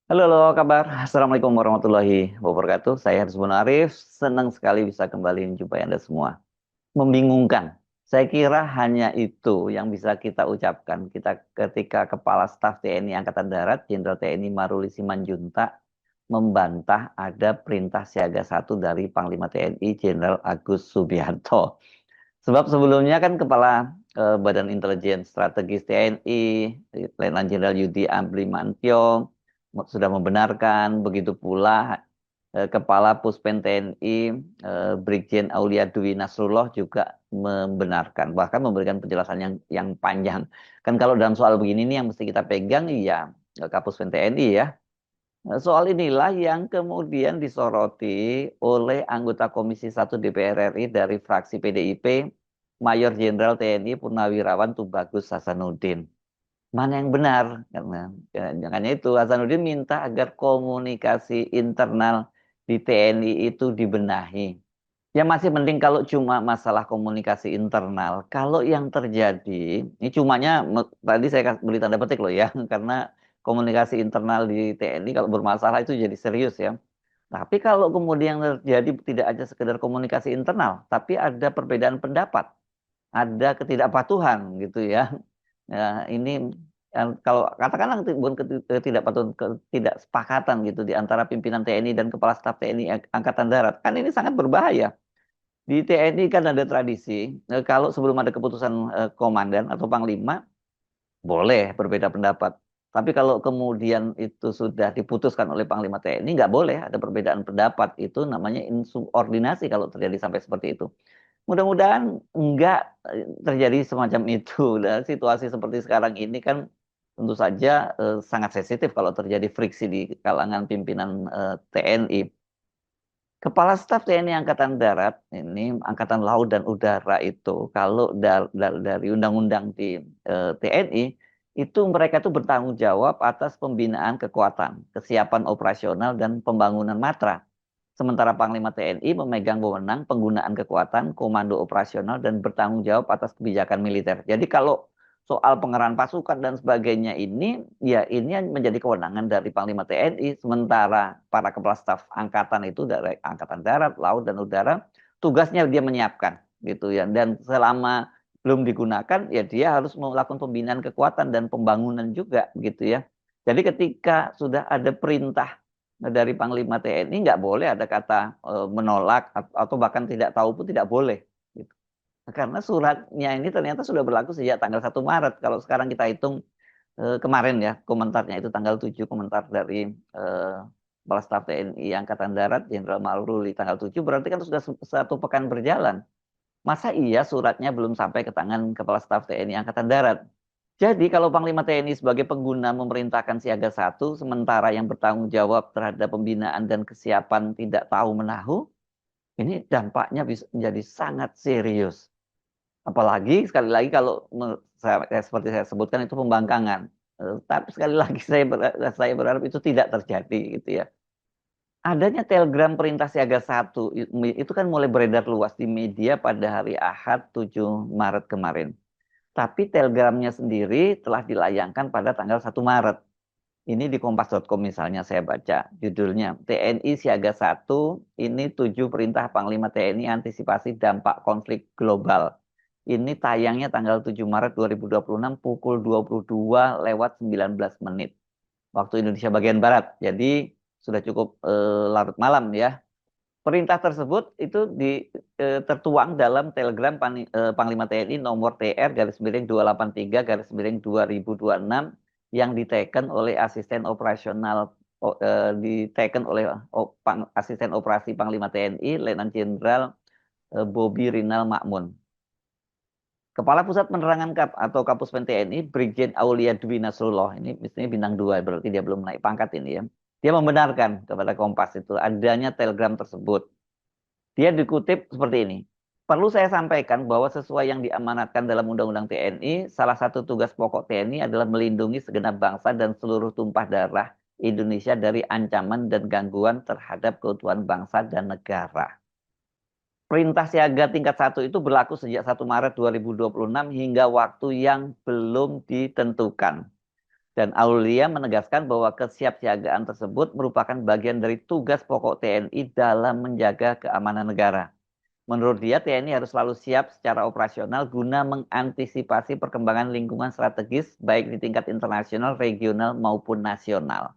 Halo, halo, kabar? Assalamualaikum warahmatullahi wabarakatuh. Saya Harisbun Arif. Senang sekali bisa kembali menjumpai Anda semua. Membingungkan. Saya kira hanya itu yang bisa kita ucapkan. Kita ketika Kepala Staf TNI Angkatan Darat, Jenderal TNI Maruli Simanjuntak, membantah ada perintah siaga satu dari Panglima TNI Jenderal Agus Subianto. Sebab sebelumnya kan Kepala Badan Intelijen Strategis TNI, Letnan Jenderal Yudi Amri Mantio, sudah membenarkan, begitu pula Kepala Puspen TNI, Brigjen Aulia Dwi Nasrullah juga membenarkan, bahkan memberikan penjelasan yang panjang. Kan kalau dalam soal begini nih yang mesti kita pegang, ya Kapuspen TNI ya. Soal inilah yang kemudian disoroti oleh anggota Komisi 1 DPR RI dari fraksi PDIP, Mayor Jenderal TNI Purnawirawan Tubagus Hasanuddin. Mana yang benar? Makanya itu Hasanuddin minta agar komunikasi internal di TNI itu dibenahi. Ya masih mending kalau cuma masalah komunikasi internal. Kalau yang terjadi, ini cumanya tadi saya beri tanda petik loh ya, karena komunikasi internal di TNI kalau bermasalah itu jadi serius ya. Tapi kalau kemudian terjadi tidak aja sekedar komunikasi internal, tapi ada perbedaan pendapat, ada ketidakpatuhan gitu ya. Ya, ini kalau katakanlah bukan ketidakpatuhan, ketidaksepakatan gitu di antara pimpinan TNI dan Kepala Staf TNI Angkatan Darat, kan ini sangat berbahaya. Di TNI kan ada tradisi, kalau sebelum ada keputusan komandan atau panglima, boleh berbeda pendapat. Tapi kalau kemudian itu sudah diputuskan oleh Panglima TNI, nggak boleh ada perbedaan pendapat. Itu namanya insubordinasi kalau terjadi sampai seperti itu. Mudah-mudahan nggak terjadi semacam itu. Dan situasi seperti sekarang ini kan tentu saja sangat sensitif kalau terjadi friksi di kalangan pimpinan TNI. Kepala Staf TNI Angkatan Darat, ini Angkatan Laut dan Udara itu, kalau dari undang-undang di TNI, itu mereka itu bertanggung jawab atas pembinaan kekuatan, kesiapan operasional, dan pembangunan matra. Sementara Panglima TNI memegang wewenang penggunaan kekuatan, komando operasional, dan bertanggung jawab atas kebijakan militer. Jadi kalau soal pengerahan pasukan dan sebagainya ini, ya ini menjadi kewenangan dari Panglima TNI. Sementara para kepala staf angkatan itu dari Angkatan Darat, Laut, dan Udara, tugasnya dia menyiapkan gitu ya. Dan selama belum digunakan, ya dia harus melakukan pembinaan kekuatan dan pembangunan juga gitu ya. Jadi ketika sudah ada perintah dari Panglima TNI, nggak boleh ada kata menolak atau bahkan tidak tahu pun tidak boleh. Gitu. Karena suratnya ini ternyata sudah berlaku sejak tanggal 1 Maret. Kalau sekarang kita hitung kemarin ya, komentarnya itu tanggal 7 komentar dari eh, Kepala Staf TNI Angkatan Darat, Jenderal Maruli tanggal 7, berarti kan sudah 1 pekan berjalan. Masa iya suratnya belum sampai ke tangan Kepala Staf TNI Angkatan Darat? Jadi kalau Panglima TNI sebagai pengguna memerintahkan siaga satu, sementara yang bertanggung jawab terhadap pembinaan dan kesiapan tidak tahu menahu, ini dampaknya bisa menjadi sangat serius. Apalagi sekali lagi kalau seperti saya sebutkan itu pembangkangan. Tapi sekali lagi saya berharap itu tidak terjadi gitu ya. Adanya telegram perintah siaga satu itu kan mulai beredar luas di media pada hari Ahad 7 Maret kemarin. Tapi telegramnya sendiri telah dilayangkan pada tanggal 1 Maret. Ini di kompas.com misalnya saya baca judulnya TNI Siaga Satu, ini 7 perintah Panglima TNI antisipasi dampak konflik global. Ini tayangnya tanggal 7 Maret 2026 pukul 22:19 waktu Indonesia bagian Barat. Jadi sudah cukup larut malam ya. Perintah tersebut itu tertuang dalam telegram Panglima TNI nomor TR garis miring 283 garis miring 2026 yang diteken oleh asisten operasional diteken oleh asisten operasi Panglima TNI Letnan Jenderal Bobi Rinal Makmun. Kepala Pusat Penerangan atau Kapuspen TNI Brigjen Aulia Dwi Nasrullah, ini misalnya bintang 2 berarti dia belum naik pangkat ini ya. Dia membenarkan kepada Kompas itu adanya telegram tersebut. Dia dikutip seperti ini. Perlu saya sampaikan bahwa sesuai yang diamanatkan dalam Undang-Undang TNI, salah satu tugas pokok TNI adalah melindungi segenap bangsa dan seluruh tumpah darah Indonesia dari ancaman dan gangguan terhadap keutuhan bangsa dan negara. Perintah siaga tingkat 1 itu berlaku sejak 1 Maret 2026 hingga waktu yang belum ditentukan. Dan Aulia menegaskan bahwa kesiapsiagaan tersebut merupakan bagian dari tugas pokok TNI dalam menjaga keamanan negara. Menurut dia, TNI harus selalu siap secara operasional guna mengantisipasi perkembangan lingkungan strategis baik di tingkat internasional, regional maupun nasional.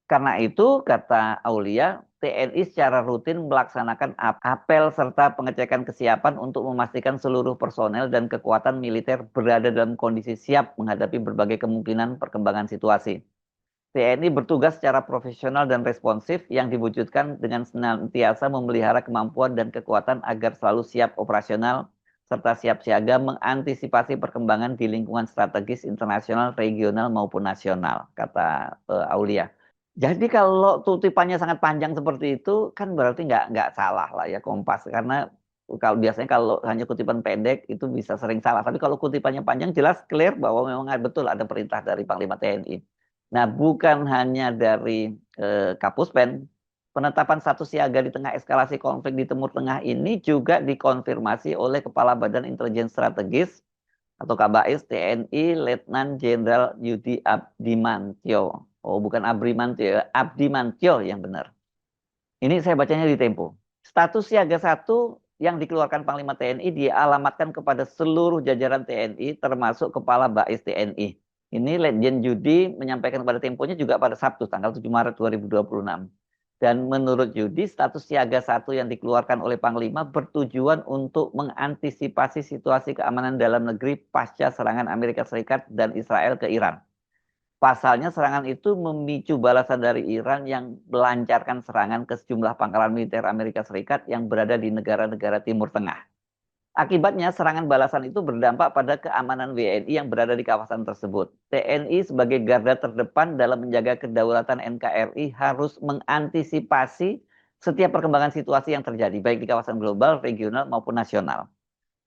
Karena itu, kata Aulia, TNI secara rutin melaksanakan apel serta pengecekan kesiapan untuk memastikan seluruh personel dan kekuatan militer berada dalam kondisi siap menghadapi berbagai kemungkinan perkembangan situasi. TNI bertugas secara profesional dan responsif yang diwujudkan dengan senantiasa memelihara kemampuan dan kekuatan agar selalu siap operasional serta siap siaga mengantisipasi perkembangan di lingkungan strategis internasional, regional maupun nasional, kata Aulia. Jadi kalau kutipannya sangat panjang seperti itu kan berarti nggak salah lah ya Kompas, karena kalau biasanya kalau hanya kutipan pendek itu bisa sering salah. Tapi kalau kutipannya panjang jelas clear bahwa memang betul ada perintah dari Panglima TNI. Nah, bukan hanya dari Kapuspen, penetapan status siaga di tengah eskalasi konflik di Timur Tengah ini juga dikonfirmasi oleh Kepala Badan Intelijen Strategis atau Kabais TNI Letnan Jenderal Yudi Abdimantio. Oh, bukan Abrimantio, Abdimantio yang benar. Ini saya bacanya di Tempo. Status siaga 1 yang dikeluarkan Panglima TNI dialamatkan kepada seluruh jajaran TNI termasuk Kepala Bais TNI. Ini Letjen Yudi menyampaikan kepada Temponya juga pada Sabtu tanggal 7 Maret 2026. Dan menurut Yudi, status siaga 1 yang dikeluarkan oleh Panglima bertujuan untuk mengantisipasi situasi keamanan dalam negeri pasca serangan Amerika Serikat dan Israel ke Iran. Pasalnya serangan itu memicu balasan dari Iran yang melancarkan serangan ke sejumlah pangkalan militer Amerika Serikat yang berada di negara-negara Timur Tengah. Akibatnya serangan balasan itu berdampak pada keamanan WNI yang berada di kawasan tersebut. TNI sebagai garda terdepan dalam menjaga kedaulatan NKRI harus mengantisipasi setiap perkembangan situasi yang terjadi, baik di kawasan global, regional maupun nasional.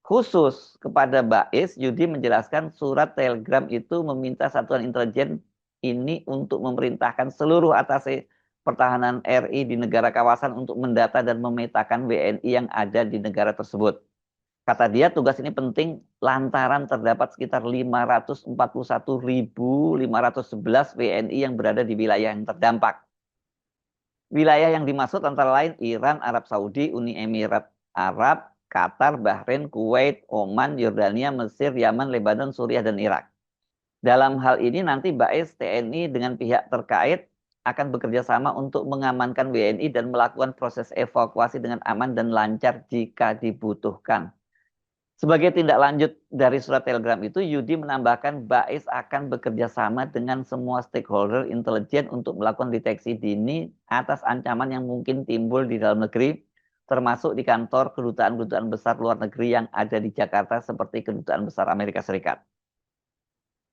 Khusus kepada Bais, Yudi menjelaskan surat telegram itu meminta Satuan Intelijen ini untuk memerintahkan seluruh atase pertahanan RI di negara kawasan untuk mendata dan memetakan WNI yang ada di negara tersebut. Kata dia tugas ini penting lantaran terdapat sekitar 541.511 WNI yang berada di wilayah yang terdampak. Wilayah yang dimaksud antara lain Iran, Arab Saudi, Uni Emirat Arab, Qatar, Bahrain, Kuwait, Oman, Yordania, Mesir, Yaman, Lebanon, Suriah, dan Irak. Dalam hal ini nanti Bais TNI dengan pihak terkait akan bekerja sama untuk mengamankan WNI dan melakukan proses evakuasi dengan aman dan lancar jika dibutuhkan. Sebagai tindak lanjut dari surat telegram itu, Yudi menambahkan Bais akan bekerja sama dengan semua stakeholder intelijen untuk melakukan deteksi dini atas ancaman yang mungkin timbul di dalam negeri, termasuk di kantor kedutaan-kedutaan besar luar negeri yang ada di Jakarta seperti Kedutaan Besar Amerika Serikat.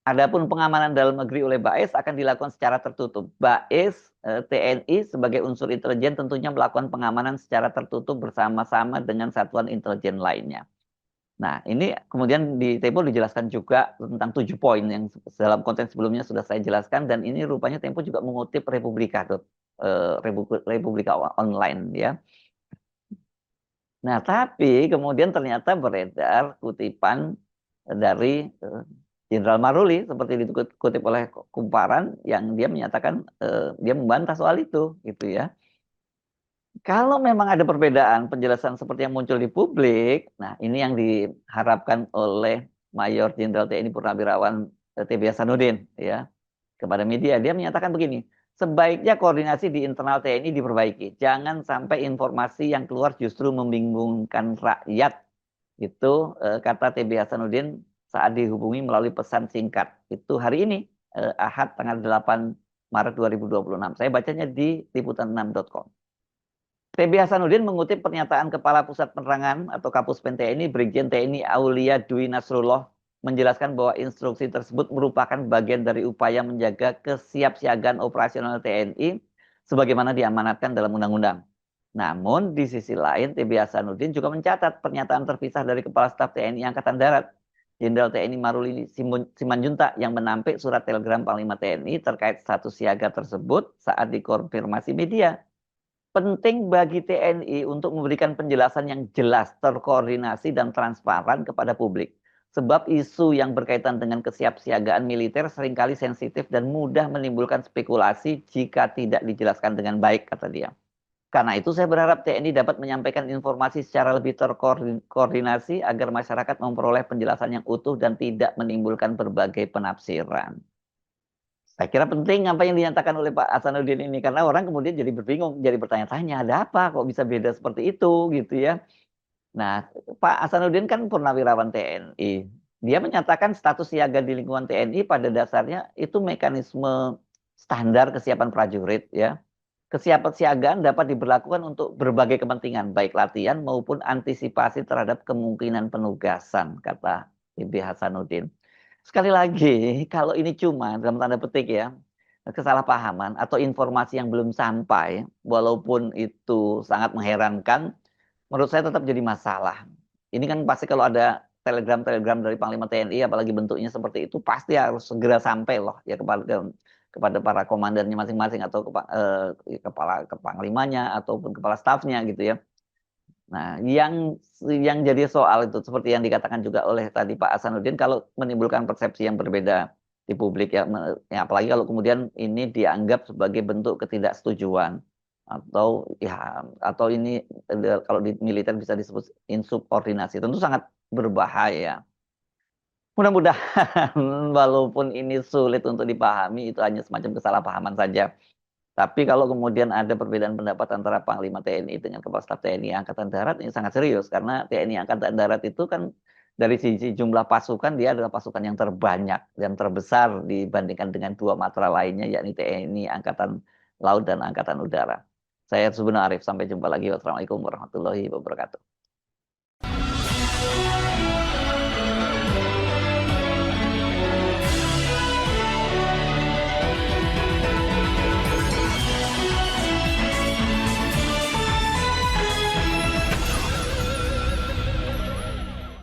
Adapun pengamanan dalam negeri oleh Bais akan dilakukan secara tertutup. Bais TNI sebagai unsur intelijen tentunya melakukan pengamanan secara tertutup bersama-sama dengan satuan intelijen lainnya. Nah, ini kemudian di Tempo dijelaskan juga tentang 7 poin yang dalam konten sebelumnya sudah saya jelaskan, dan ini rupanya Tempo juga mengutip Republika Online ya. Nah, tapi kemudian ternyata beredar kutipan dari Jenderal Maruli seperti dikutip oleh Kumparan yang dia menyatakan dia membantah soal itu gitu ya. Kalau memang ada perbedaan penjelasan seperti yang muncul di publik, nah ini yang diharapkan oleh Mayor Jenderal TNI Purnawirawan TB Hasanuddin ya kepada media. Dia menyatakan begini, sebaiknya koordinasi di internal TNI diperbaiki. Jangan sampai informasi yang keluar justru membingungkan rakyat. Itu kata TB Hasanuddin saat dihubungi melalui pesan singkat. Itu hari ini, Ahad tanggal 8 Maret 2026. Saya bacanya di liputan6.com. TB Hasanuddin mengutip pernyataan Kepala Pusat Penerangan atau Kapuspen TNI Brigjen TNI Aulia Dwi Nasrullah menjelaskan bahwa instruksi tersebut merupakan bagian dari upaya menjaga kesiapsiagaan operasional TNI sebagaimana diamanatkan dalam undang-undang. Namun di sisi lain TB Hasanuddin juga mencatat pernyataan terpisah dari Kepala Staf TNI Angkatan Darat Jenderal TNI Maruli Simanjuntak yang menampik surat telegram Panglima TNI terkait status siaga tersebut saat dikonfirmasi media. Penting bagi TNI untuk memberikan penjelasan yang jelas, terkoordinasi, dan transparan kepada publik. Sebab isu yang berkaitan dengan kesiapsiagaan militer seringkali sensitif dan mudah menimbulkan spekulasi jika tidak dijelaskan dengan baik, kata dia. Karena itu saya berharap TNI dapat menyampaikan informasi secara lebih terkoordinasi agar masyarakat memperoleh penjelasan yang utuh dan tidak menimbulkan berbagai penafsiran. Saya kira penting apa yang dinyatakan oleh Pak Hasanuddin ini karena orang kemudian jadi berbingung, jadi bertanya-tanya, ada apa kok bisa beda seperti itu gitu ya. Nah, Pak Hasanuddin kan purnawirawan TNI. Dia menyatakan status siaga di lingkungan TNI pada dasarnya itu mekanisme standar kesiapan prajurit ya. Kesiapsiagaan dapat diberlakukan untuk berbagai kepentingan, baik latihan maupun antisipasi terhadap kemungkinan penugasan, kata IB Hasanuddin. Sekali lagi, kalau ini cuma dalam tanda petik ya, kesalahpahaman atau informasi yang belum sampai, walaupun itu sangat mengherankan, menurut saya tetap jadi masalah. Ini kan pasti kalau ada telegram-telegram dari Panglima TNI, apalagi bentuknya seperti itu, pasti harus segera sampai loh ya kepada para komandannya masing-masing atau kepala kepanglimanya ataupun kepala stafnya gitu ya. Nah, yang jadi soal itu seperti yang dikatakan juga oleh tadi Pak Hasanuddin kalau menimbulkan persepsi yang berbeda di publik ya, ya apalagi kalau kemudian ini dianggap sebagai bentuk ketidaksetujuan atau ini kalau di militer bisa disebut insubordinasi tentu sangat berbahaya. Mudah-mudahan walaupun ini sulit untuk dipahami itu hanya semacam kesalahpahaman saja. Tapi kalau kemudian ada perbedaan pendapat antara Panglima TNI dengan Kepala Staf TNI Angkatan Darat ini sangat serius karena TNI Angkatan Darat itu kan dari sisi jumlah pasukan dia adalah pasukan yang terbanyak dan terbesar dibandingkan dengan dua matra lainnya yakni TNI Angkatan Laut dan Angkatan Udara. Saya Subhan Arif, sampai jumpa lagi. Wassalamualaikum warahmatullahi wabarakatuh.